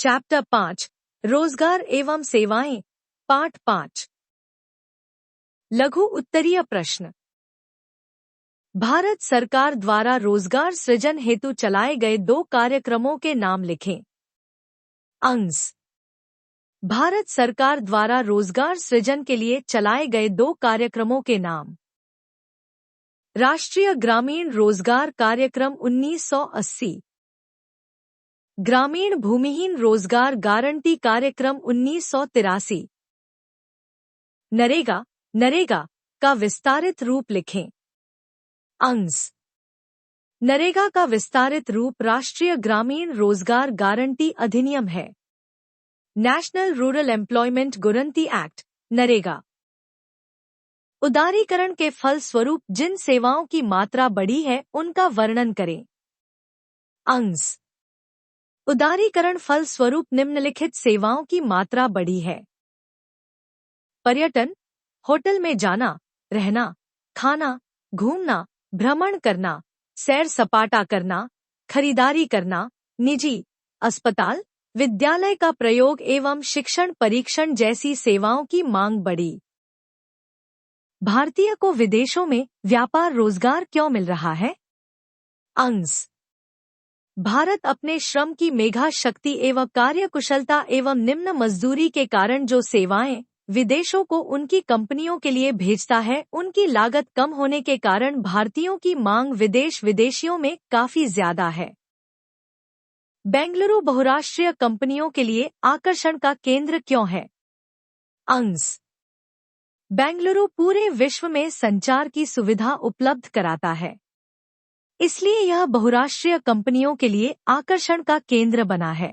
Chapter 5 रोजगार एवं सेवाएं पाठ 5 लघु उत्तरीय प्रश्न। भारत सरकार द्वारा रोजगार सृजन हेतु चलाए गए 2 कार्यक्रमों के नाम लिखें। अंश भारत सरकार द्वारा रोजगार सृजन के लिए चलाए गए 2 कार्यक्रमों के नाम। राष्ट्रीय ग्रामीण रोजगार कार्यक्रम 1980, ग्रामीण भूमिहीन रोजगार गारंटी कार्यक्रम 1983। नरेगा का विस्तारित रूप लिखें। अंश नरेगा का विस्तारित रूप राष्ट्रीय ग्रामीण रोजगार गारंटी अधिनियम है। National rural employment guarantee act NREGA. उदारीकरण के फल स्वरूप जिन सेवाओं की मात्रा बढ़ी है उनका वर्णन करें। अंश उदारीकरण फल स्वरूप निम्नलिखित सेवाओं की मात्रा बढ़ी है। पर्यटन, होटल में जाना, रहना, खाना, घूमना, भ्रमण करना, सैर सपाटा करना, खरीदारी करना, निजी अस्पताल, विद्यालय का प्रयोग एवं शिक्षण परीक्षण जैसी सेवाओं की मांग बढ़ी। भारतीय को विदेशों में व्यापार रोजगार क्यों मिल रहा है? अंश भारत अपने श्रम की मेघा शक्ति एवं कार्यकुशलता एवं निम्न मजदूरी के कारण जो सेवाएं विदेशों को उनकी कंपनियों के लिए भेजता है उनकी लागत कम होने के कारण भारतीयों की मांग विदेशियों में काफी ज्यादा है। बेंगलुरु बहुराष्ट्रीय कंपनियों के लिए आकर्षण का केंद्र क्यों है? अंश बेंगलुरु पूरे विश्व में संचार की सुविधा उपलब्ध कराता है, इसलिए यह बहुराष्ट्रीय कंपनियों के लिए आकर्षण का केंद्र बना है।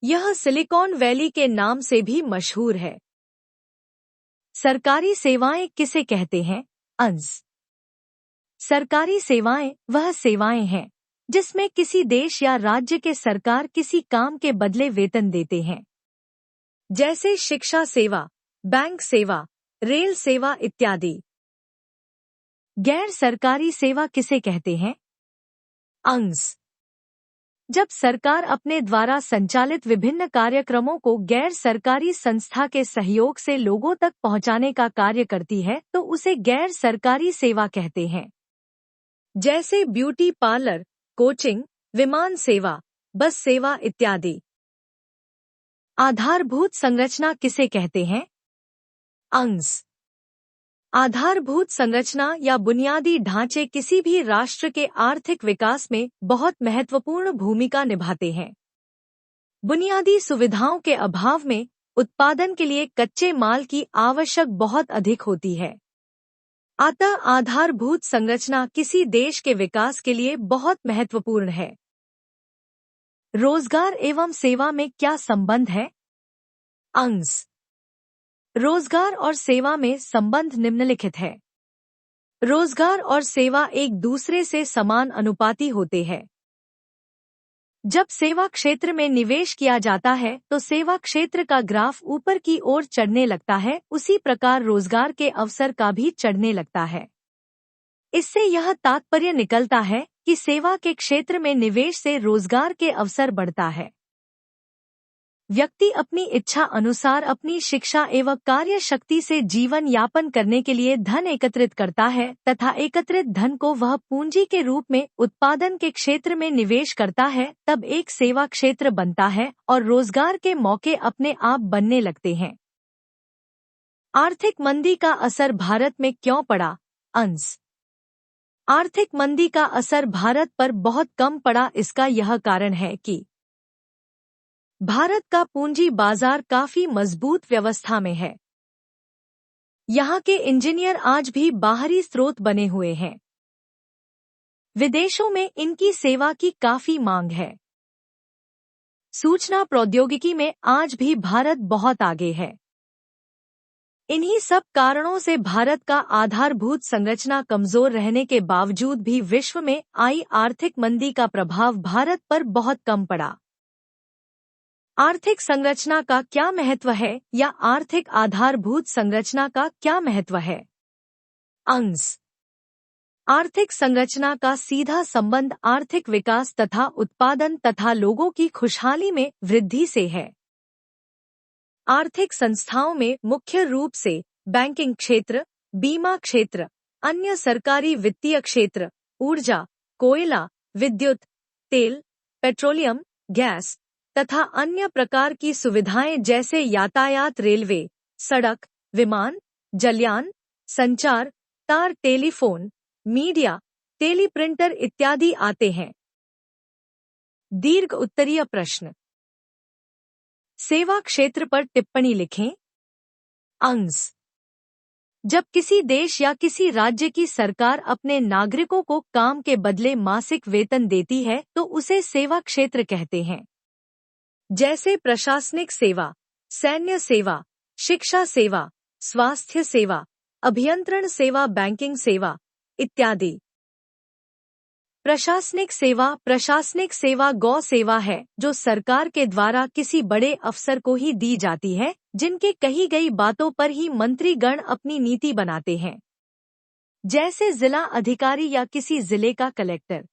यह सिलिकॉन वैली के नाम से भी मशहूर है। सरकारी सेवाएं किसे कहते हैं? अंश सरकारी सेवाएं वह सेवाएं हैं जिसमें किसी देश या राज्य के सरकार किसी काम के बदले वेतन देते हैं, जैसे शिक्षा सेवा, बैंक सेवा, रेल सेवा इत्यादि। गैर सरकारी सेवा किसे कहते हैं? अंश जब सरकार अपने द्वारा संचालित विभिन्न कार्यक्रमों को गैर सरकारी संस्था के सहयोग से लोगों तक पहुंचाने का कार्य करती है तो उसे गैर सरकारी सेवा कहते हैं, जैसे ब्यूटी पार्लर, कोचिंग, विमान सेवा, बस सेवा इत्यादि। आधारभूत संरचना किसे कहते हैं? अंश आधारभूत संरचना या बुनियादी ढांचे किसी भी राष्ट्र के आर्थिक विकास में बहुत महत्वपूर्ण भूमिका निभाते हैं। बुनियादी सुविधाओं के अभाव में उत्पादन के लिए कच्चे माल की आवश्यक बहुत अधिक होती है। अतः आधारभूत संरचना किसी देश के विकास के लिए बहुत महत्वपूर्ण है। रोजगार एवं सेवा में क्या संबंध है? अंश रोजगार और सेवा में संबंध निम्नलिखित है। रोजगार और सेवा एक दूसरे से समान अनुपाती होते हैं। जब सेवा क्षेत्र में निवेश किया जाता है तो सेवा क्षेत्र का ग्राफ ऊपर की ओर चढ़ने लगता है, उसी प्रकार रोजगार के अवसर का भी चढ़ने लगता है। इससे यह तात्पर्य निकलता है कि सेवा के क्षेत्र में निवेश से रोजगार के अवसर बढ़ता है। व्यक्ति अपनी इच्छा अनुसार अपनी शिक्षा एवं कार्य शक्ति से जीवन यापन करने के लिए धन एकत्रित करता है तथा एकत्रित धन को वह पूंजी के रूप में उत्पादन के क्षेत्र में निवेश करता है, तब एक सेवा क्षेत्र बनता है और रोजगार के मौके अपने आप बनने लगते हैं। आर्थिक मंदी का असर भारत में क्यों पड़ा? अंश आर्थिक मंदी का असर भारत पर बहुत कम पड़ा। इसका यह कारण है कि भारत का पूंजी बाजार काफी मजबूत व्यवस्था में है। यहाँ के इंजीनियर आज भी बाहरी स्रोत बने हुए हैं। विदेशों में इनकी सेवा की काफी मांग है। सूचना प्रौद्योगिकी में आज भी भारत बहुत आगे है। इन्हीं सब कारणों से भारत का आधारभूत संरचना कमजोर रहने के बावजूद भी विश्व में आई आर्थिक मंदी का प्रभाव भारत पर बहुत कम पड़ा। आर्थिक संरचना का क्या महत्व है या आर्थिक आधारभूत संरचना का क्या महत्व है? अंश आर्थिक संरचना का सीधा संबंध आर्थिक विकास तथा उत्पादन तथा लोगों की खुशहाली में वृद्धि से है। आर्थिक संस्थाओं में मुख्य रूप से बैंकिंग क्षेत्र, बीमा क्षेत्र, अन्य सरकारी वित्तीय क्षेत्र, ऊर्जा, कोयला, विद्युत, तेल, पेट्रोलियम, गैस तथा अन्य प्रकार की सुविधाएं जैसे यातायात, रेलवे, सड़क, विमान, जलयान, संचार, तार, टेलीफोन, मीडिया, टेलीप्रिंटर इत्यादि आते हैं। दीर्घ उत्तरीय प्रश्न। सेवा क्षेत्र पर टिप्पणी लिखें। अंश। जब किसी देश या किसी राज्य की सरकार अपने नागरिकों को काम के बदले मासिक वेतन देती है तो उसे सेवा क्षेत्र कहते हैं। जैसे प्रशासनिक सेवा, सैन्य सेवा, शिक्षा सेवा, स्वास्थ्य सेवा, अभियंत्रण सेवा, बैंकिंग सेवा इत्यादि। प्रशासनिक सेवा गौ सेवा है जो सरकार के द्वारा किसी बड़े अफसर को ही दी जाती है, जिनके कही गई बातों पर ही मंत्रीगण अपनी नीति बनाते हैं, जैसे जिला अधिकारी या किसी जिले का कलेक्टर।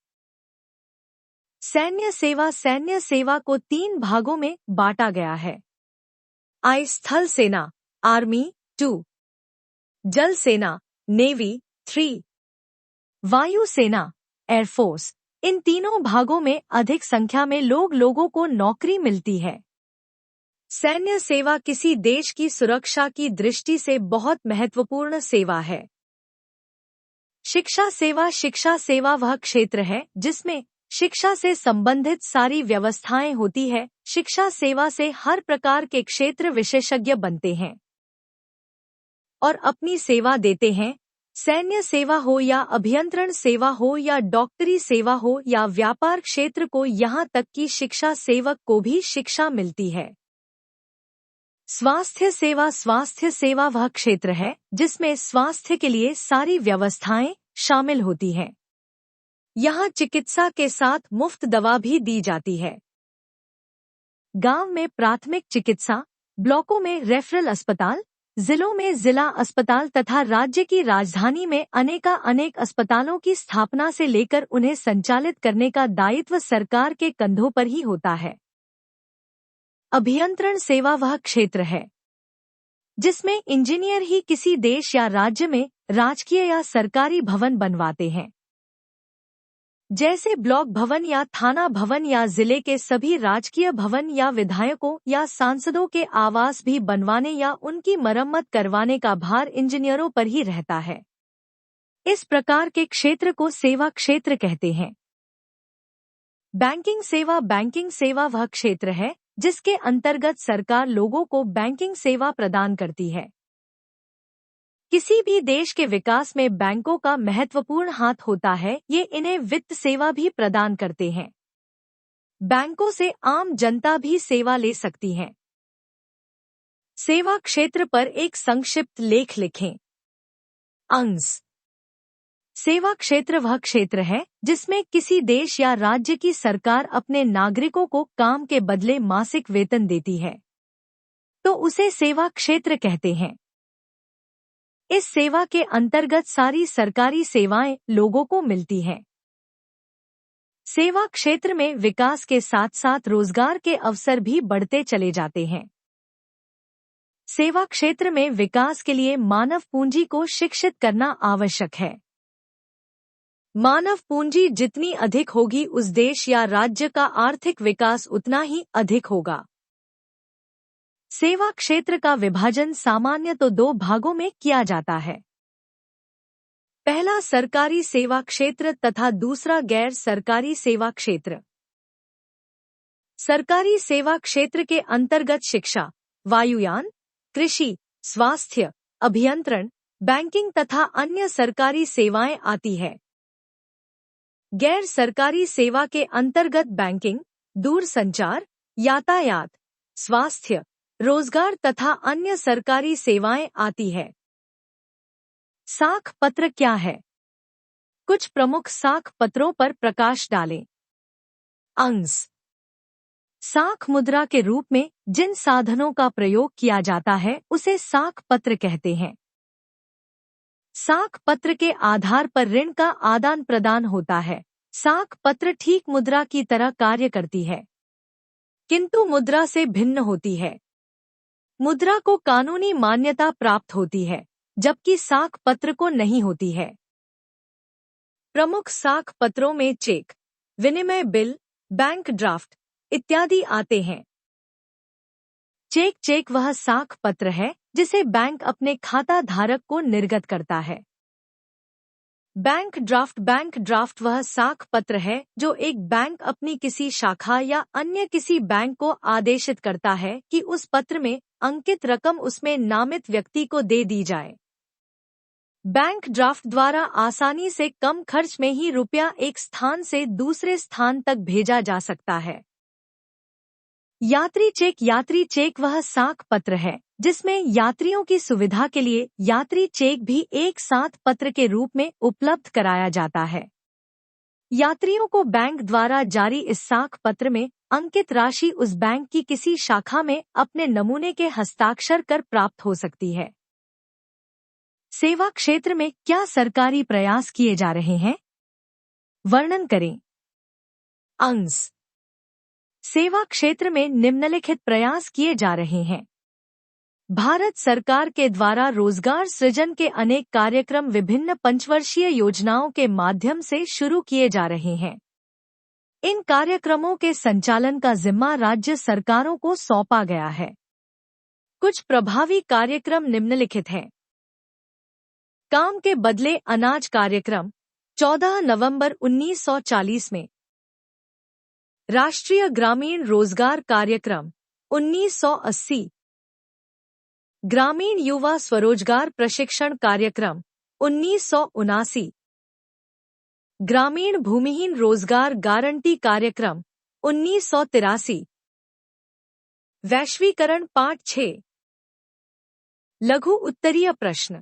सैन्य सेवा को 3 भागों में बांटा गया है। आई स्थल सेना आर्मी 2, जल सेना नेवी 3, वायु सेना एयरफोर्स। इन तीनों भागों में अधिक संख्या में लोगों को नौकरी मिलती है। सैन्य सेवा किसी देश की सुरक्षा की दृष्टि से बहुत महत्वपूर्ण सेवा है। शिक्षा सेवा वह क्षेत्र है जिसमें शिक्षा से संबंधित सारी व्यवस्थाएं होती है। शिक्षा सेवा से हर प्रकार के क्षेत्र विशेषज्ञ बनते हैं और अपनी सेवा देते हैं। सैन्य सेवा हो या अभियंत्रण सेवा हो या डॉक्टरी सेवा हो या व्यापार क्षेत्र को, यहाँ तक कि शिक्षा सेवक को भी शिक्षा मिलती है। स्वास्थ्य सेवा वह क्षेत्र है जिसमें स्वास्थ्य के लिए सारी व्यवस्थाएं शामिल होती हैं। यहाँ चिकित्सा के साथ मुफ्त दवा भी दी जाती है। गांव में प्राथमिक चिकित्सा, ब्लॉकों में रेफरल अस्पताल, जिलों में जिला अस्पताल तथा राज्य की राजधानी में अनेक अस्पतालों की स्थापना से लेकर उन्हें संचालित करने का दायित्व सरकार के कंधों पर ही होता है। अभियंत्रण सेवा वह क्षेत्र है जिसमें इंजीनियर ही किसी देश या राज्य में राजकीय या सरकारी भवन बनवाते हैं, जैसे ब्लॉक भवन या थाना भवन या जिले के सभी राजकीय भवन, या विधायकों या सांसदों के आवास भी बनवाने या उनकी मरम्मत करवाने का भार इंजीनियरों पर ही रहता है। इस प्रकार के क्षेत्र को सेवा क्षेत्र कहते हैं। बैंकिंग सेवा वह क्षेत्र है जिसके अंतर्गत सरकार लोगों को बैंकिंग सेवा प्रदान करती है। किसी भी देश के विकास में बैंकों का महत्वपूर्ण हाथ होता है। ये इन्हें वित्त सेवा भी प्रदान करते हैं। बैंकों से आम जनता भी सेवा ले सकती है। सेवा क्षेत्र पर एक संक्षिप्त लेख लिखें। अंश। सेवा क्षेत्र वह क्षेत्र है जिसमें किसी देश या राज्य की सरकार अपने नागरिकों को काम के बदले मासिक वेतन देती है, तो उसे सेवा क्षेत्र कहते हैं। इस सेवा के अंतर्गत सारी सरकारी सेवाएं लोगों को मिलती हैं। सेवा क्षेत्र में विकास के साथ साथ रोजगार के अवसर भी बढ़ते चले जाते हैं। सेवा क्षेत्र में विकास के लिए मानव पूंजी को शिक्षित करना आवश्यक है। मानव पूंजी जितनी अधिक होगी उस देश या राज्य का आर्थिक विकास उतना ही अधिक होगा। सेवा क्षेत्र का विभाजन सामान्य तो 2 भागों में किया जाता है। पहला सरकारी सेवा क्षेत्र तथा दूसरा गैर सरकारी सेवा क्षेत्र। सरकारी सेवा क्षेत्र के अंतर्गत शिक्षा, वायुयान, कृषि, स्वास्थ्य, अभियंत्रण, बैंकिंग तथा अन्य सरकारी सेवाएं आती है। गैर सरकारी सेवा के अंतर्गत बैंकिंग, दूरसंचार, यातायात, स्वास्थ्य, रोजगार तथा अन्य सरकारी सेवाएं आती है। साख पत्र क्या है? कुछ प्रमुख साख पत्रों पर प्रकाश डालें। अंश। साख मुद्रा के रूप में जिन साधनों का प्रयोग किया जाता है उसे साख पत्र कहते हैं। साख पत्र के आधार पर ऋण का आदान प्रदान होता है। साख पत्र ठीक मुद्रा की तरह कार्य करती है, किंतु मुद्रा से भिन्न होती है। मुद्रा को कानूनी मान्यता प्राप्त होती है, जबकि साख पत्र को नहीं होती है। प्रमुख साख पत्रों में चेक, विनिमय बिल, बैंक ड्राफ्ट इत्यादि आते हैं। चेक वह साख पत्र है जिसे बैंक अपने खाता धारक को निर्गत करता है। बैंक ड्राफ्ट वह साख पत्र है जो एक बैंक अपनी किसी शाखा या अन्य किसी बैंक को आदेशित करता है कि उस पत्र में अंकित रकम उसमें नामित व्यक्ति को दे दी जाए। बैंक ड्राफ्ट द्वारा आसानी से कम खर्च में ही रुपया एक स्थान से दूसरे स्थान तक भेजा जा सकता है। यात्री चेक वह साख पत्र है जिसमें यात्रियों की सुविधा के लिए यात्री चेक भी एक साथ पत्र के रूप में उपलब्ध कराया जाता है। यात्रियों को बैंक द्वारा जारी इस साख पत्र में अंकित राशि उस बैंक की किसी शाखा में अपने नमूने के हस्ताक्षर कर प्राप्त हो सकती है। सेवा क्षेत्र में क्या सरकारी प्रयास किए जा रहे हैं? वर्णन करें। अंश सेवा क्षेत्र में निम्नलिखित प्रयास किए जा रहे हैं। भारत सरकार के द्वारा रोजगार सृजन के अनेक कार्यक्रम विभिन्न पंचवर्षीय योजनाओं के माध्यम से शुरू किए जा रहे हैं। इन कार्यक्रमों के संचालन का जिम्मा राज्य सरकारों को सौंपा गया है। कुछ प्रभावी कार्यक्रम निम्नलिखित हैं। काम के बदले अनाज कार्यक्रम 14 नवंबर 1940 में। राष्ट्रीय ग्रामीण रोजगार कार्यक्रम 1980। ग्रामीण युवा स्वरोजगार प्रशिक्षण कार्यक्रम 1979। ग्रामीण भूमिहीन रोजगार गारंटी कार्यक्रम 1983। वैश्वीकरण पाठ 6। लघु उत्तरीय प्रश्न।